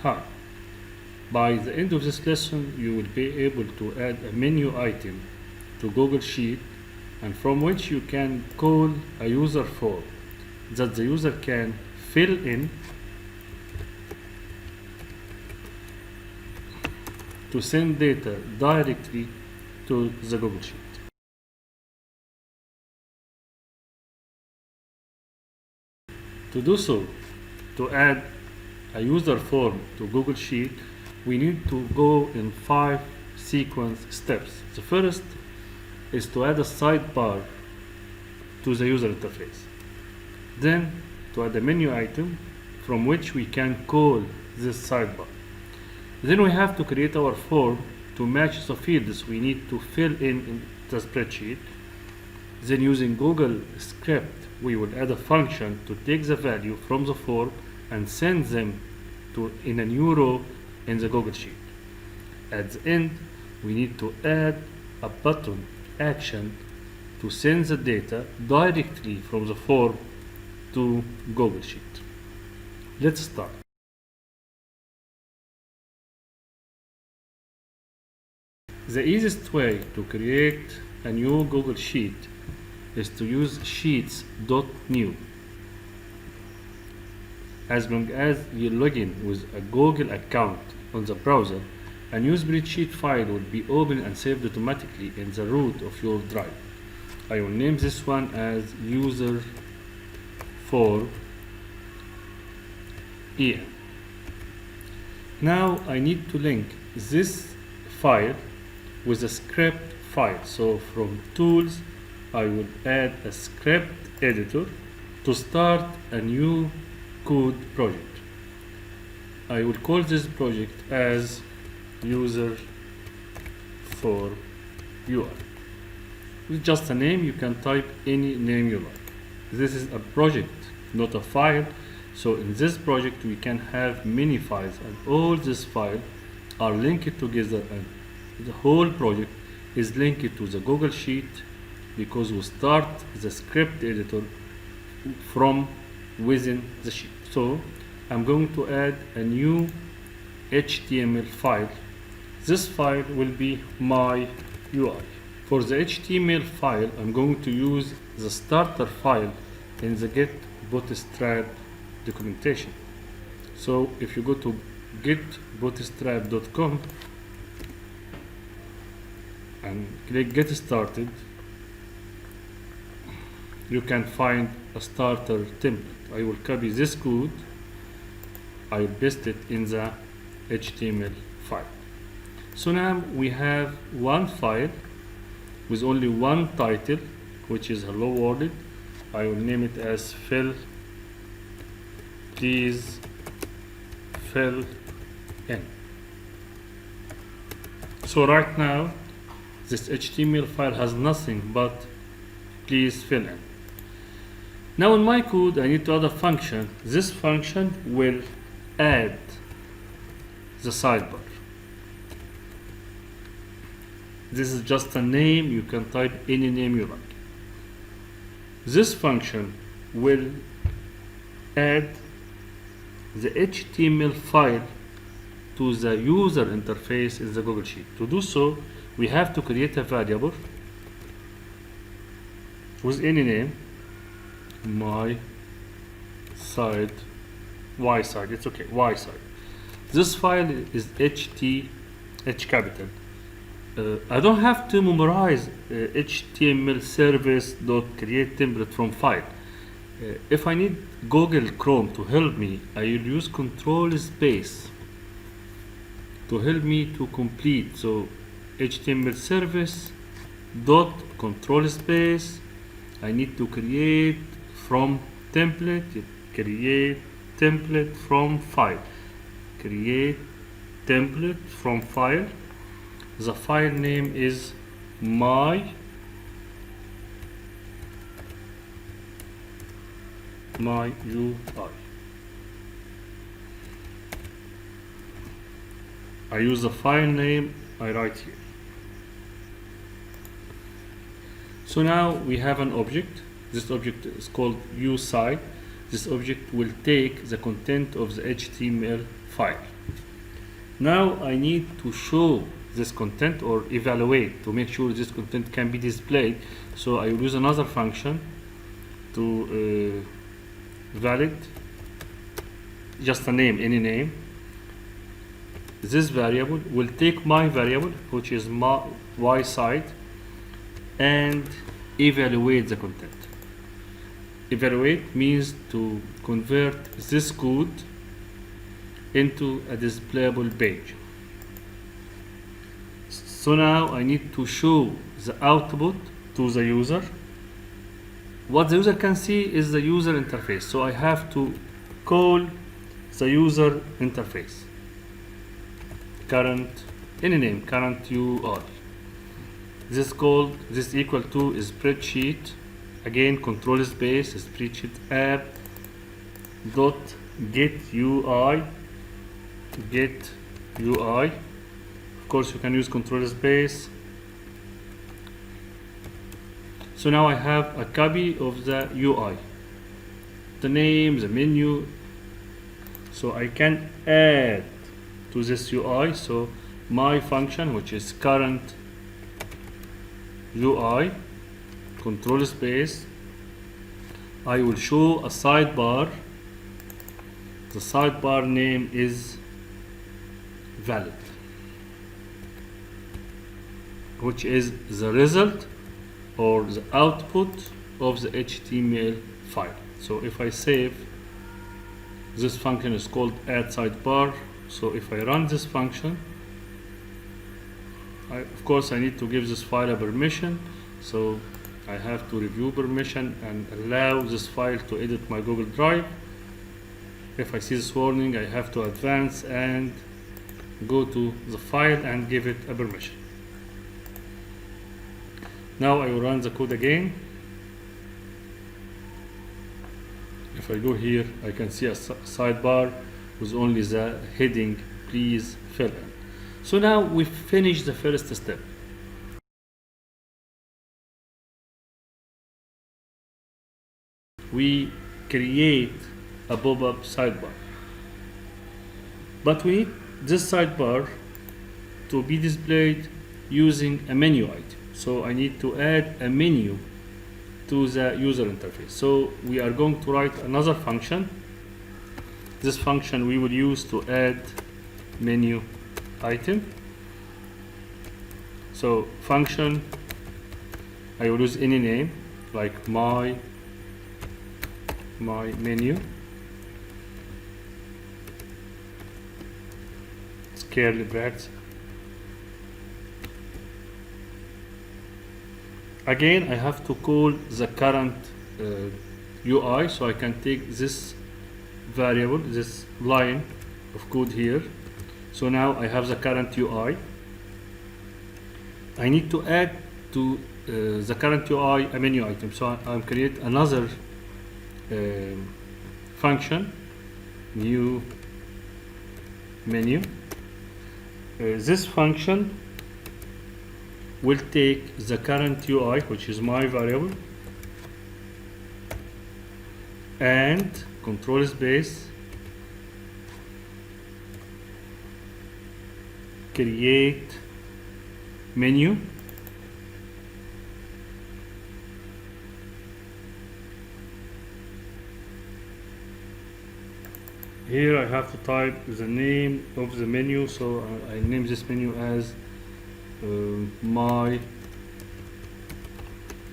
Hi. By the end of this lesson, you will be able to add a menu item to Google Sheet, and from which you can call a user form that the user can fill in to send data directly to the Google Sheet. To do so, to add a user form to Google Sheet, we need to go in 5 sequence steps. The first is to add a sidebar to the user interface. Then to add a menu item from which we can call this sidebar. Then we have to create our form to match the fields we need to fill in the spreadsheet. Then using Google script, we will add a function to take the value from the form and send them in a new row in the Google Sheet. At the end, we need to add a button action to send the data directly from the form to Google Sheet. Let's start. The easiest way to create a new Google Sheet is to use sheets.new. As long as you log in with a Google account on the browser, a new spreadsheet file will be opened and saved automatically in the root of your drive. I will name this one as userform en. Now I need to link this file with a script file. So from tools, I will add a script editor to start a new code project. I will call this project as user for UI. With just a name, you can type any name you like. This is a project, not a file. So in this project, we can have many files, and all these files are linked together, and the whole project is linked to the Google Sheet because we start the script editor from within the sheet. So I'm going to add a new HTML file. This file will be my UI. For the HTML file, I'm going to use the starter file in the Get Bootstrap documentation. So if you go to getbootstrap.com and click Get Started, you can find a starter template. I will copy this code, I will paste it in the HTML file. So now we have one file with only one title, which is hello world. I will name it as fill, please fill in. So right now this HTML file has nothing but please fill in. Now in my code, I need to add a function. This function will add the sidebar. This is just a name. You can type any name you like. This function will add the HTML file to the user interface in the Google Sheet. To do so, we have to create a variable with any name, my side, y side, it's okay, y side. This file is H capital. I don't have to memorize HTML service.create template from file. If I need Google Chrome to help me, I will use control space to help me to complete. So HTML service dot control space, I need to create from template, create template from file, create template from file. The file name is my UI. I use the file name I write here. So now we have an object. This object is called uSite. This object will take the content of the HTML file. Now I need to show this content or evaluate to make sure this content can be displayed. So I will use another function to valid just a name, any name. This variable will take my variable, which is my y side, and evaluate the content. Evaluate means to convert this code into a displayable page. So now I need to show the output to the user. What the user can see is the user interface. So I have to call the user interface. Current, any name, current UI. This equal to is spreadsheet. Again, control space, spreadsheet app dot get UI. Of course, you can use control space. So now I have a copy of the UI, the name, the menu. So I can add to this UI. So my function, which is current UI, control space, I will show a sidebar. The sidebar name is valid, which is the result or the output of the HTML file. So if I save, this function is called add sidebar. So if I run this function, of course I need to give this file a permission. So I have to review permission and allow this file to edit my Google Drive. If I see this warning, I have to advance and go to the file and give it a permission. Now I will run the code again. If I go here, I can see a sidebar with only the heading, please fill in. So now we finished the first step. We create a pop-up sidebar, but we need this sidebar to be displayed using a menu item. So I need to add a menu to the user interface. So we are going to write another function. This function we will use to add menu item. So function, I will use any name like my menu, curly brackets. Again, I have to call the current UI, so I can take this variable, this line of code here. So now I have the current UI. I need to add to the current UI a menu item. So I'll create another function, new menu. This function will take the current UI, which is my variable, and control space, create menu. Here I have to type the name of the menu, so I name this menu as my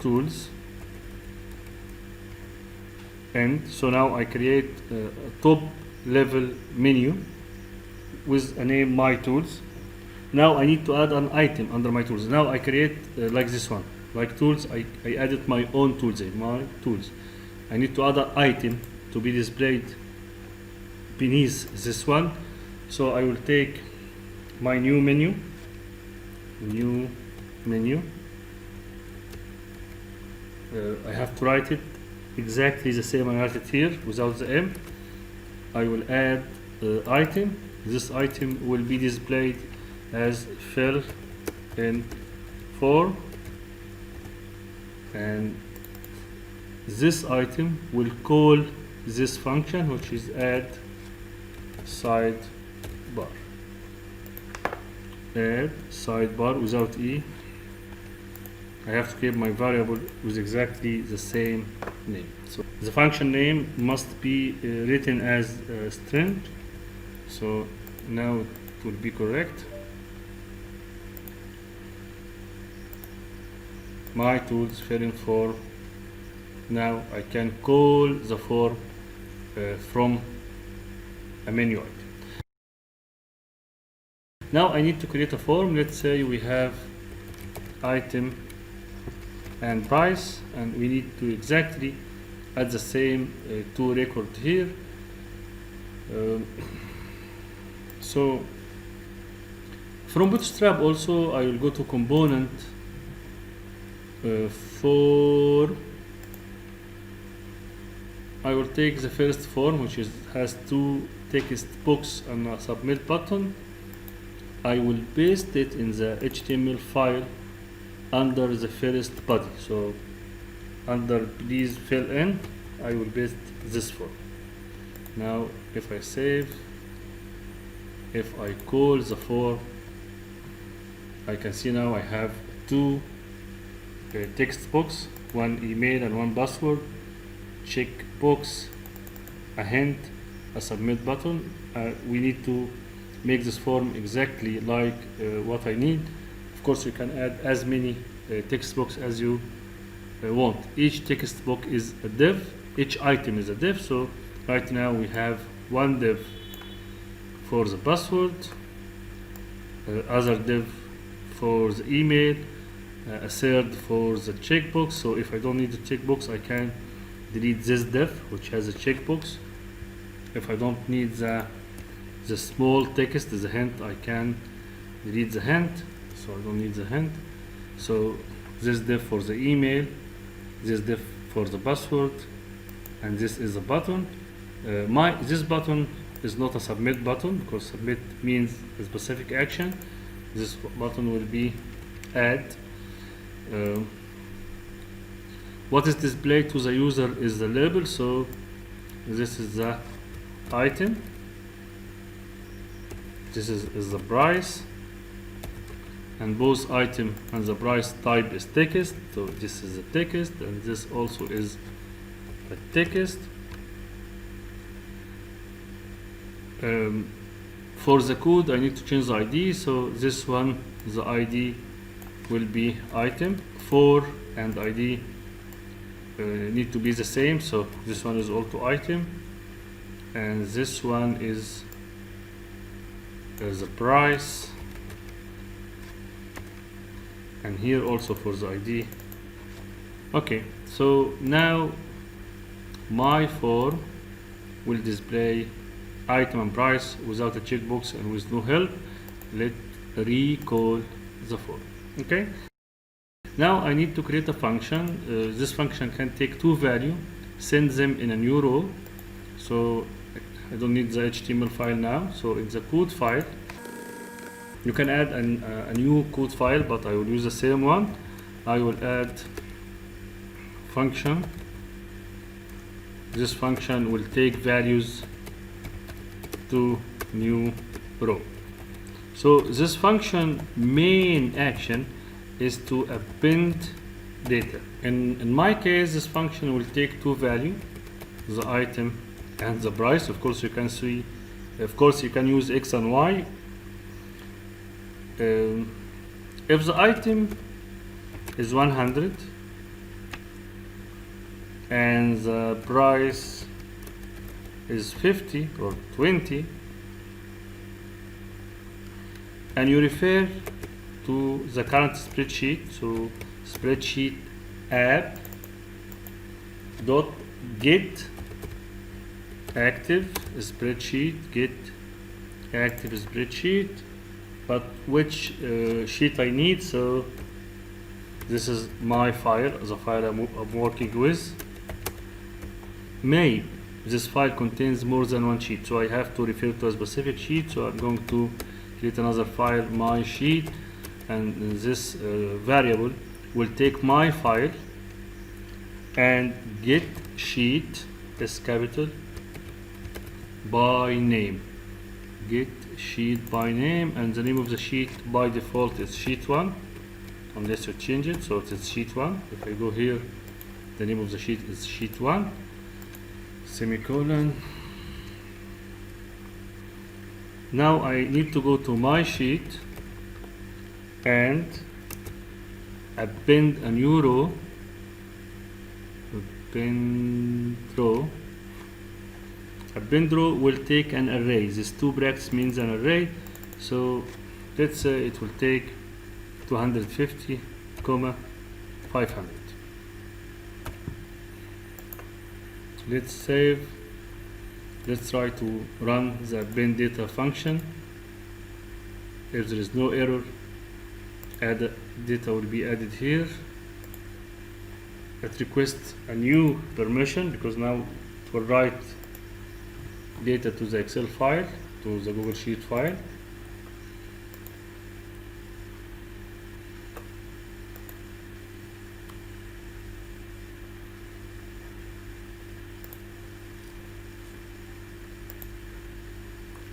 tools. And so now I create a top level menu with a name my tools. Now I need to add an item under my tools. Now I create like this one, like tools. I added my own tools, my tools. I need to add an item to be displayed beneath this one. So I will take my new menu, I have to write it exactly the same I write it here without the M. I will add item. This item will be displayed as fill in form, and this item will call this function, which is add sidebar. sidebar. Add sidebar without e. I have to keep my variable with exactly the same name. So the function name must be written as a string. So now it will be correct. My tools filling form. Now I can call the form from a menu item. Now I need to create a form. Let's say we have item and price, and we need to exactly add the same two record here. So from Bootstrap also I will go to component for I will take the first form, which has two text box and a submit button. I will paste it in the HTML file under the first body. So under please fill in, I will paste this form. Now if I save, if I call the form, I can see now I have two text box, one email and one password, check box, a hint, a submit button. We need to make this form exactly like what I need. Of course, you can add as many text box as you want. Each text box is a div, each item is a div. So right now we have one div for the password, other div for the email, a third for the checkbox. So if I don't need the checkbox, I can delete this div which has a checkbox. If I don't need the small text, the hint, I can delete the hint, so I don't need the hint. So this div for the email, this div for the password, and this is a button. This button is not a submit button, because submit means a specific action. This button will be add. What is displayed to the user is the label. So this is the item, this is the price, and both item and the price type is text. So this is the text, and this also is a text. For the code I need to change the ID. So this one, the ID will be item 4, and ID need to be the same. So this one is also item, and this one is the price, and here also for the ID. Okay, so now my form will display item and price without a checkbox and with no help. Let's recall the form. Okay, now I need to create a function. This function can take two values, send them in a new row. So I don't need the HTML file now. So in the code file, you can add a new code file, but I will use the same one. I will add function. This function will take values to new row. So this function main action is to append data. In my case, this function will take two values, the item and the price. Of course, you can see, of course, you can use X and Y. If the item is 100 and the price is 50 or 20, and you refer to the current spreadsheet, so spreadsheet app dot get active spreadsheet, get active spreadsheet, but which sheet I need. So this is my file, the file I'm working with. May this file contains more than one sheet, so I have to refer to a specific sheet. So I'm going to create another file, my sheet, and this variable will take my file and get sheet is capital by name, get sheet by name, and the name of the sheet by default is sheet 1 unless you change it, so it is sheet 1. If I go here, the name of the sheet is sheet 1 semicolon. Now I need to go to my sheet and append a new row. Append row will take an array. This 2 brackets means an array, so let's say it will take 250, 500. Let's save. Let's try to run the append data function. If there is no error, add data will be added here. It requests a new permission because now it will write data to the Excel file, to the Google Sheet file.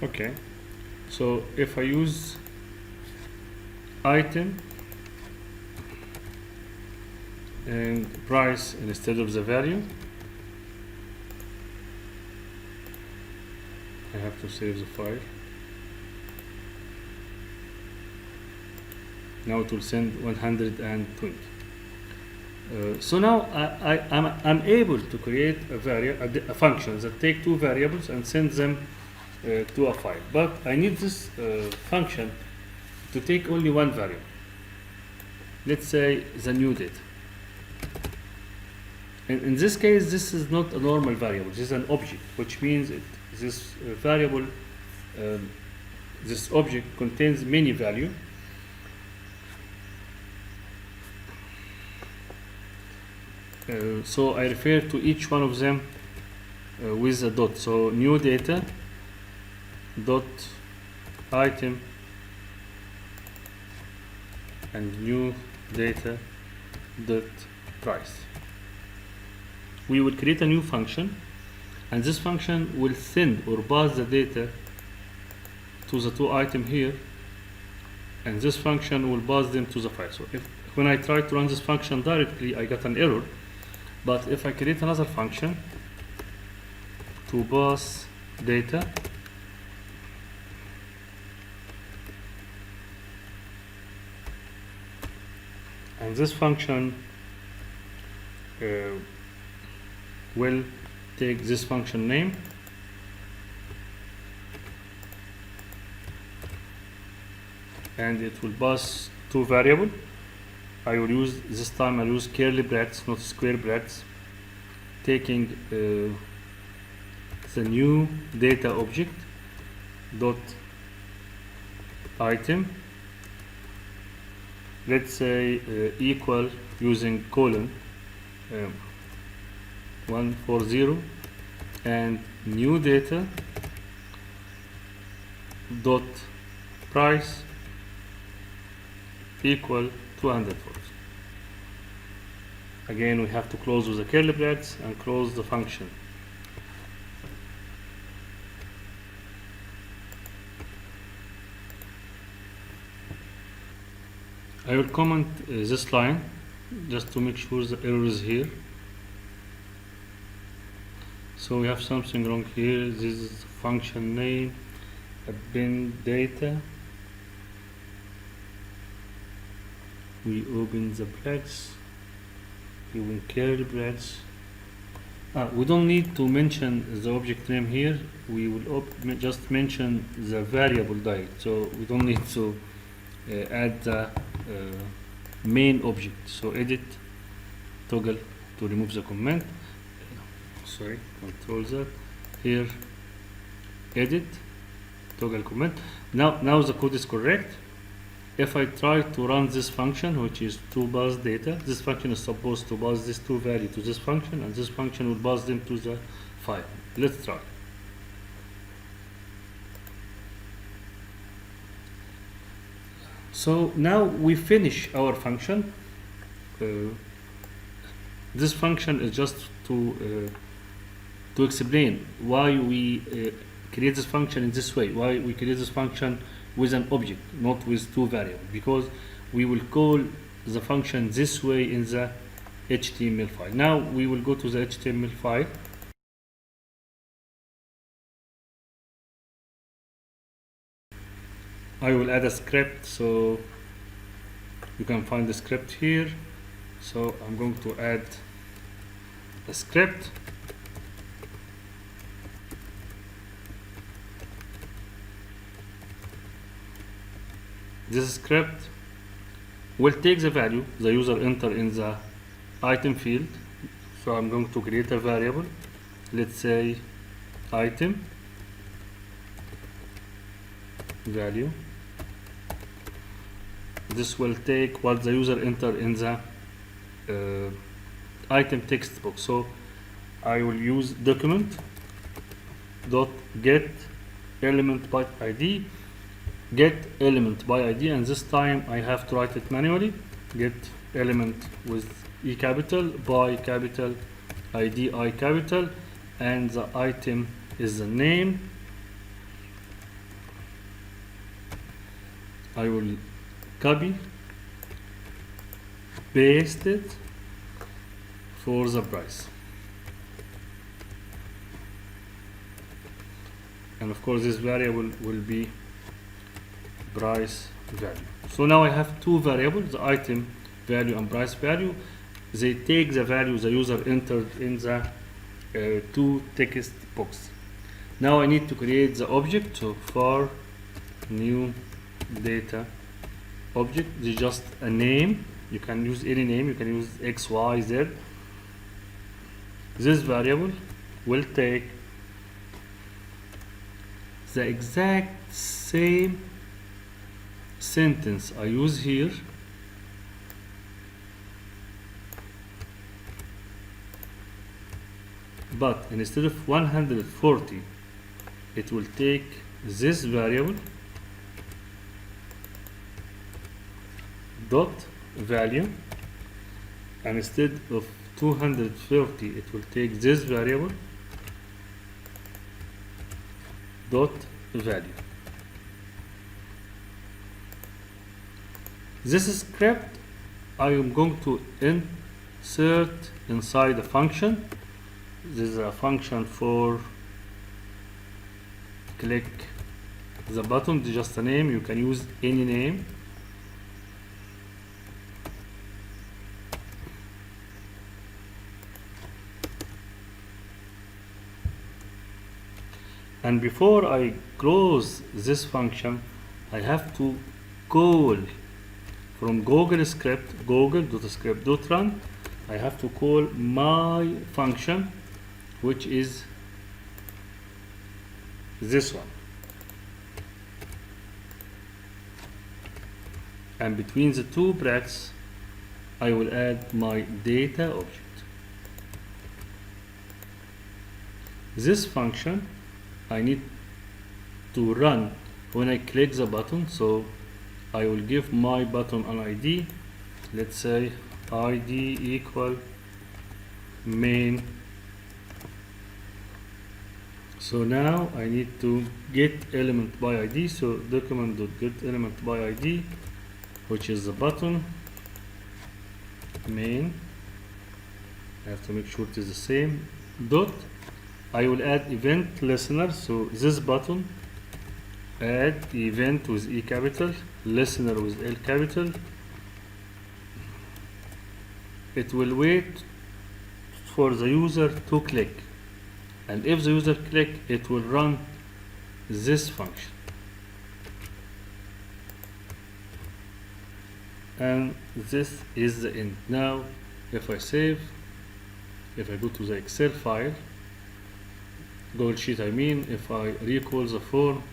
Okay, so if I use item and price instead of the value, I have to save the file. Now it will send 120. So now I'm able to create a function that take 2 variables and send them to a file, but I need this function to take only 1 variable. Let's say the new data. In this case, this is not a normal variable. This is an object, which means this variable, this object contains many values. So I refer to each one of them with a dot. So new data dot item and new data dot price. We will create a new function, and this function will send or pass the data to the 2 items here, and this function will pass them to the file. So when I try to run this function directly, I got an error. But if I create another function to pass data, and this function will take this function name and it will pass 2 variables. I will use this time, I'll use curly brackets, not square brackets, taking the new data object dot item, let's say equal, using colon 140, and new data dot price equal 240. Again, we have to close with the curly brackets and close the function. I will comment this line just to make sure the error is here. So we have something wrong here. This is the function name, append data. We open the brackets, we open curly brackets. We don't need to mention the object name here. We will just mention the variable direct. So we don't need to add the main object. So edit, toggle to remove the comment. Sorry, control that. Here, edit, toggle comment. Now the code is correct. If I try to run this function, which is to pass data, this function is supposed to pass these 2 values to this function, and this function will pass them to the file. Let's try. So now we finish our function. This function is just to explain why we create this function in this way. Why we create this function with an object, not with two variables? Because we will call the function this way in the HTML file. Now we will go to the HTML file. I will add a script, so you can find the script here. So I'm going to add a script. This script will take the value the user enter in the item field. So I'm going to create a variable, let's say item value. This will take what the user enter in the item text box. So I will use document dot get element by ID, get element by ID, and this time I have to write it manually. Get element with E capital, by capital, ID I capital, and the item is the name. I will copy, paste it for the price. And of course this variable will be price value. So now I have two variables, the item value and price value. They take the value the user entered in the two text box. Now I need to create the object. So for new data object, this is just a name. You can use any name, you can use X, Y, Z. This variable will take the exact same sentence I use here, but instead of 140 it will take this variable dot value, and instead of 230 it will take this variable dot value. This script I am going to insert inside a function. This is a function for click the button. This is just a name, you can use any name. And before I close this function, I have to call from Google script, google.script.run, I have to call my function, which is this one. And between the two brackets, I will add my data object. This function I need to run when I click the button, so I will give my button an ID. Let's say ID equal main. So now I need to get element by ID, so document.get element by ID, which is the button main. I have to make sure it is the same dot. I will add event listener, so this button add event with E capital, listener with L capital. It will wait for the user to click, and if the user click, it will run this function. And this is the end. Now if I save, if I go to the Excel file, Google Sheet I mean, if I recall the form,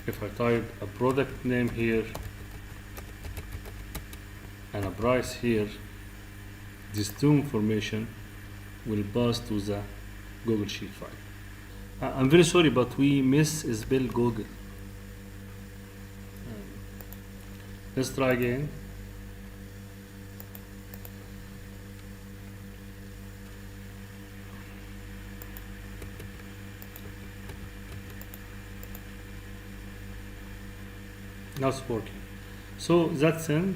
if I type a product name here and a price here, these two information will pass to the Google Sheet file. I'm very sorry, but we misspelled Google. Let's try again. Now it's working. So that's end.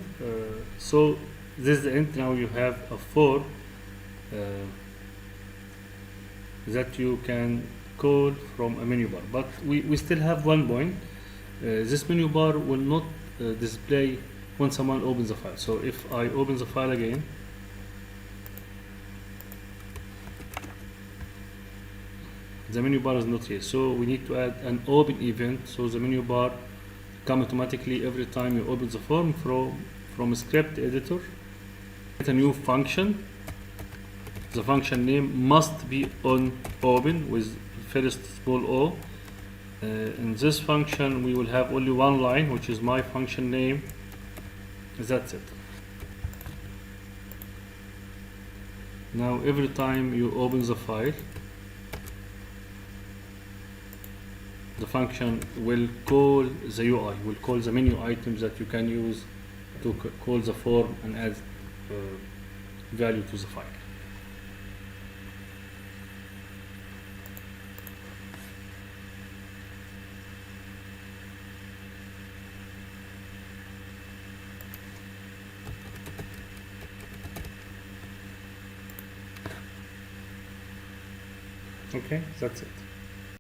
So this is the end. Now you have a form that you can call from a menu bar. But we still have one point. This menu bar will not display when someone opens the file. So if I open the file again, the menu bar is not here. So we need to add an open event. So the menu bar come automatically every time you open the form from a script editor. Get a new function. The function name must be on open with first small o. In this function we will have only one line, which is my function name. That's it. Now every time you open the file, the function will call the UI, will call the menu items that you can use to call the form and add value to the file. Okay, that's it.